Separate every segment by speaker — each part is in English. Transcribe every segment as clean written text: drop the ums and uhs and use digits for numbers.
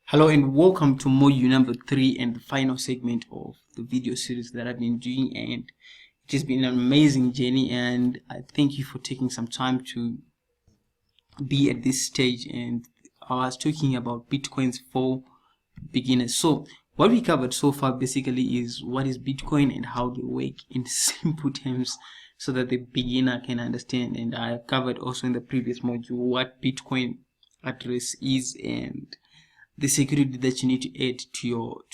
Speaker 1: Hello and welcome to module number 3 and the final segment of the video series that I've been doing, and it has been an amazing journey, and I thank you for taking some time to be at this stage. And I was talking about bitcoins for beginners. So what we covered so far basically is what is Bitcoin and how they work in simple terms so that the beginner can understand. And I covered also in the previous module what Bitcoin address is and the security that you need to add to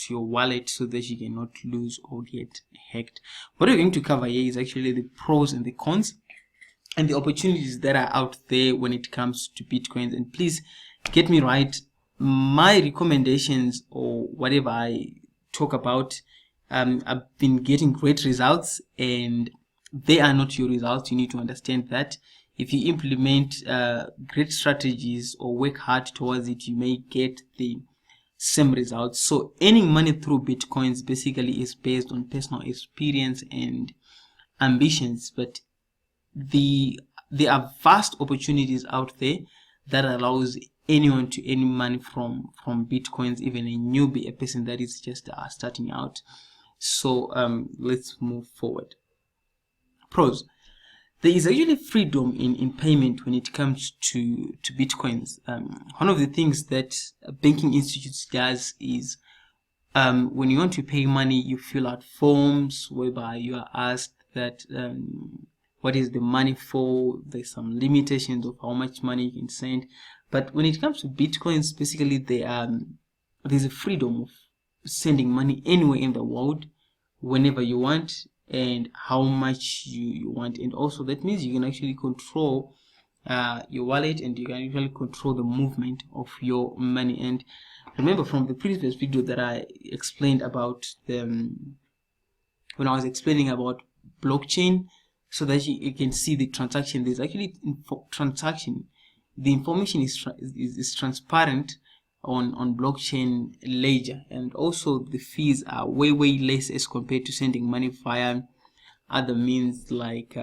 Speaker 1: your wallet so that you cannot lose or get hacked. What we're going to cover here is actually the pros and the cons and the opportunities that are out there when it comes to bitcoins. And please get me right, my recommendations or whatever I talk about, I've been getting great results, and they are not your results. You need to understand that if you implement great strategies or work hard towards it, you may get the same results. So earning money through bitcoins basically is based on personal experience and ambitions, but there are vast opportunities out there that allows anyone to earn money from bitcoins, even a newbie, a person that is just starting out. So let's move forward. Pros: there is actually freedom in payment when it comes to bitcoins. One of the things that banking institutes does is when you want to pay money, you fill out forms whereby you are asked that what is the money for. There's some limitations of how much money you can send, but when it comes to bitcoins, basically there's a freedom of sending money anywhere in the world, whenever you want and how much you want. And also that means you can actually control your wallet, and you can actually control the movement of your money. And remember from the previous video that I explained about when I was explaining about blockchain, so that you can see the transaction. There's actually transaction. The information is transparent on blockchain ledger, and also the fees are way less as compared to sending money via other means like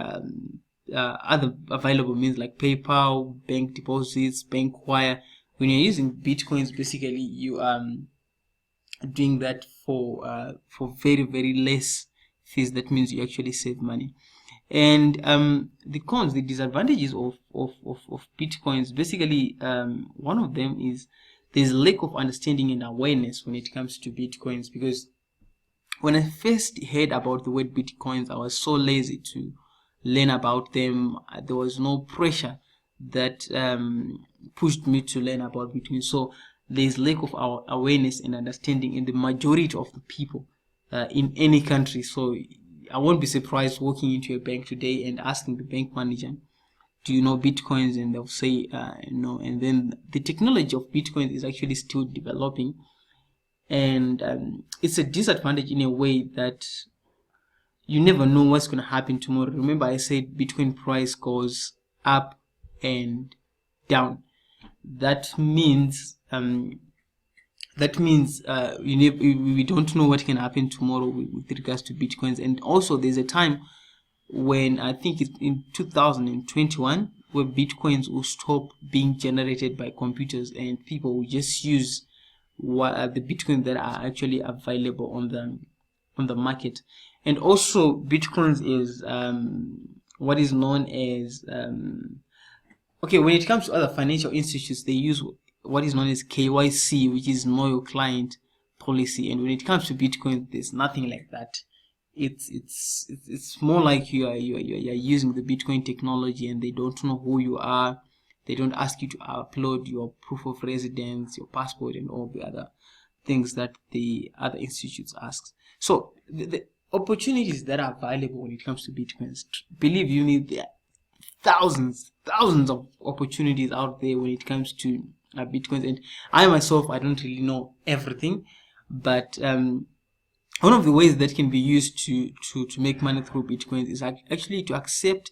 Speaker 1: other available means like PayPal, bank deposits, bank wire. When you're using bitcoins, basically you are doing that for very less fees. That means you actually save money. And the cons, the disadvantages of bitcoins, basically one of them is there's lack of understanding and awareness when it comes to bitcoins. Because when I first heard about the word bitcoins, I was so lazy to learn about them. There was no pressure that pushed me to learn about bitcoin. So there's lack of our awareness and understanding in the majority of the people in any country. So I won't be surprised walking into a bank today and asking the bank manager, do you know bitcoins? And they'll say no. And then the technology of bitcoins is actually still developing, and it's a disadvantage in a way that you never know what's going to happen tomorrow. Remember I said bitcoin price goes up and down. That means we don't know what can happen tomorrow with regards to bitcoins. And also there's a time when I think it's in 2021 where bitcoins will stop being generated by computers, and people will just use the bitcoins that are actually available on the market. And also bitcoins is what is known as okay, when it comes to other financial institutions, they use what is known as KYC, which is know your client policy. And when it comes to bitcoin, there's nothing like that. It's more like you're using the bitcoin technology, and they don't know who you are. They don't ask you to upload your proof of residence, your passport, and all the other things that the other institutes ask. So the opportunities that are available when it comes to bitcoins, believe you me, there are thousands of opportunities out there when it comes to bitcoins. And I myself, I don't really know everything, but one of the ways that can be used to make money through bitcoins is actually to accept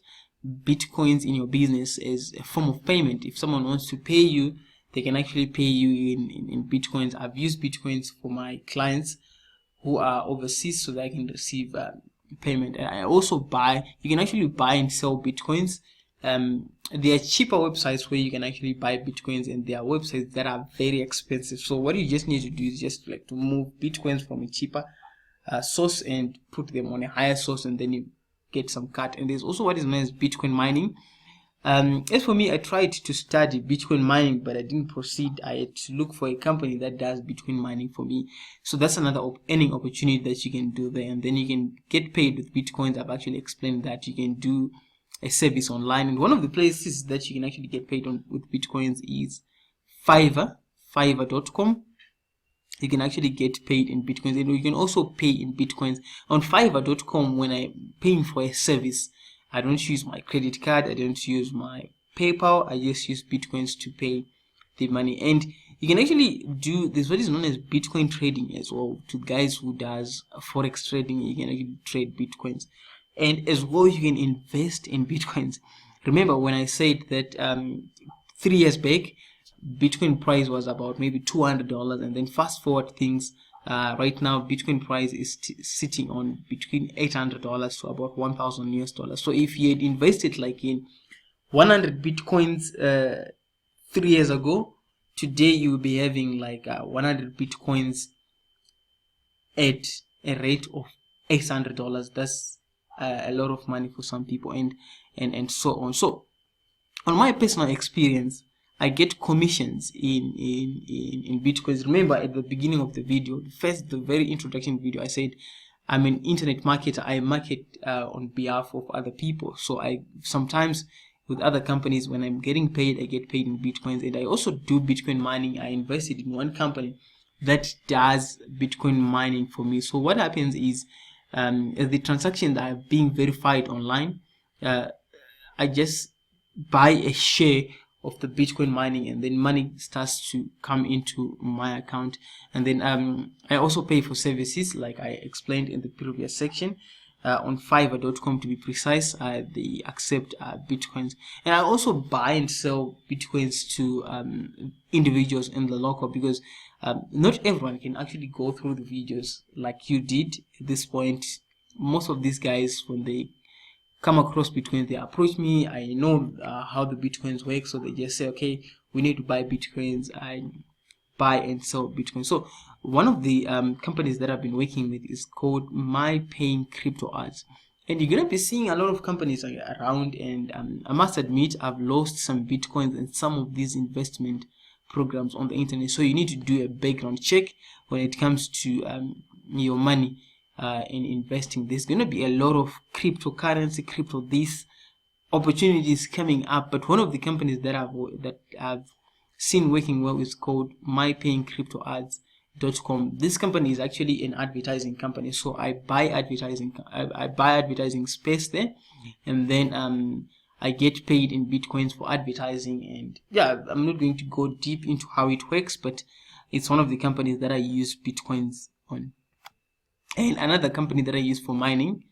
Speaker 1: bitcoins in your business as a form of payment. If someone wants to pay you, they can actually pay you in bitcoins. I've used bitcoins for my clients who are overseas so that I can receive payment. And I also you can actually buy and sell bitcoins there are cheaper websites where you can actually buy bitcoins, and there are websites that are very expensive. So what you just need to do is just like to move bitcoins from a cheaper source and put them on a higher source, and then you get some cut. And there's also what is known as bitcoin mining. As for me, I tried to study bitcoin mining, but I didn't proceed. I had to look for a company that does bitcoin mining for me. So that's another earning opportunity that you can do there, and then you can get paid with bitcoins. I've actually explained that you can do a service online, and one of the places that you can actually get paid on with bitcoins is fiverr.com. You can actually get paid in bitcoins, and you can also pay in bitcoins on fiverr.com. When I'm paying for a service, I don't use my credit card, I don't use my PayPal, I just use bitcoins to pay the money. And you can actually do this, what is known as bitcoin trading as well. To guys who does forex trading, you can actually trade bitcoins, and as well you can invest in bitcoins. Remember when I said that 3 years back bitcoin price was about maybe $200, and then fast forward things, right now bitcoin price is sitting on between $800 to about $1,000 US. So if you had invested like in 100 bitcoins 3 years ago, today you will be having like 100 bitcoins at a rate of $800. That's a lot of money for some people, and so on. So on my personal experience, I get commissions in bitcoins. Remember at the beginning of the video, the very introduction video, I said I'm an internet marketer. I market on behalf of other people. So I sometimes with other companies, when I'm getting paid, I get paid in bitcoins. And I also do bitcoin mining. I invested in one company that does bitcoin mining for me. So what happens is as the transactions are being verified online, I just buy a share of the bitcoin mining, and then money starts to come into my account. And then I also pay for services like I explained in the previous section. On fiverr.com to be precise, they accept bitcoins, and I also buy and sell bitcoins to individuals in the local, because not everyone can actually go through the videos like you did at this point. Most of these guys, when they come across bitcoins, they approach me. I know how the bitcoins work, so they just say, okay, we need to buy bitcoins. I buy and sell bitcoins. So one of the companies that I've been working with is called My Paying Crypto Ads, and you're gonna be seeing a lot of companies around. And I must admit, I've lost some bitcoins in some of these investment programs on the internet. So you need to do a background check when it comes to your money in investing. There's going to be a lot of cryptocurrency, these opportunities coming up, but one of the companies that I've seen working well is called mypayingcryptoads.com. This company is actually an advertising company, so I buy advertising space there, and then I get paid in bitcoins for advertising. And yeah, I'm not going to go deep into how it works, but it's one of the companies that I use bitcoins on. And another company that I use for mining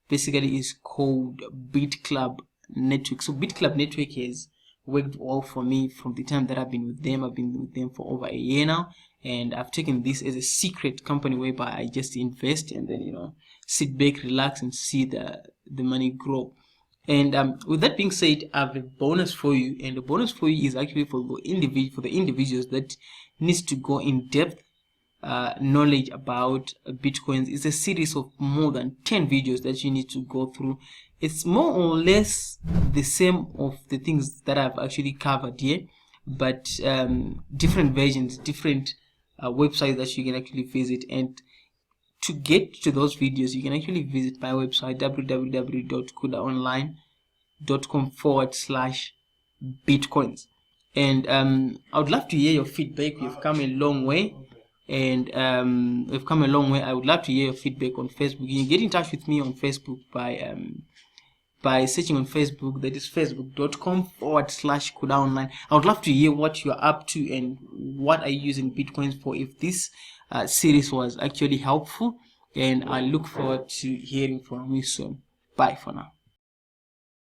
Speaker 1: basically is called BitClub Network. So BitClub Network has worked well for me from the time that I've been with them. I've been with them for over a year now, and I've taken this as a secret company whereby I just invest and then sit back, relax, and see the money grow. And with that being said, I have a bonus for you, and the bonus for you is actually for the individuals that needs to go in depth knowledge about bitcoins. It's a series of more than 10 videos that you need to go through. It's more or less the same of the things that I've actually covered here, but different versions, different websites that you can actually visit. And to get to those videos, you can actually visit my website www.kudaonline.com/bitcoins. And I would love to hear your feedback. We've come a long way, and we've come a long way. I would love to hear your feedback on Facebook. You can get in touch with me on Facebook by searching on Facebook. That is facebook.com/kudaonline. I would love to hear what you're up to and what are you using bitcoins for, if this series was actually helpful, and I look forward to hearing from you soon. Bye for now.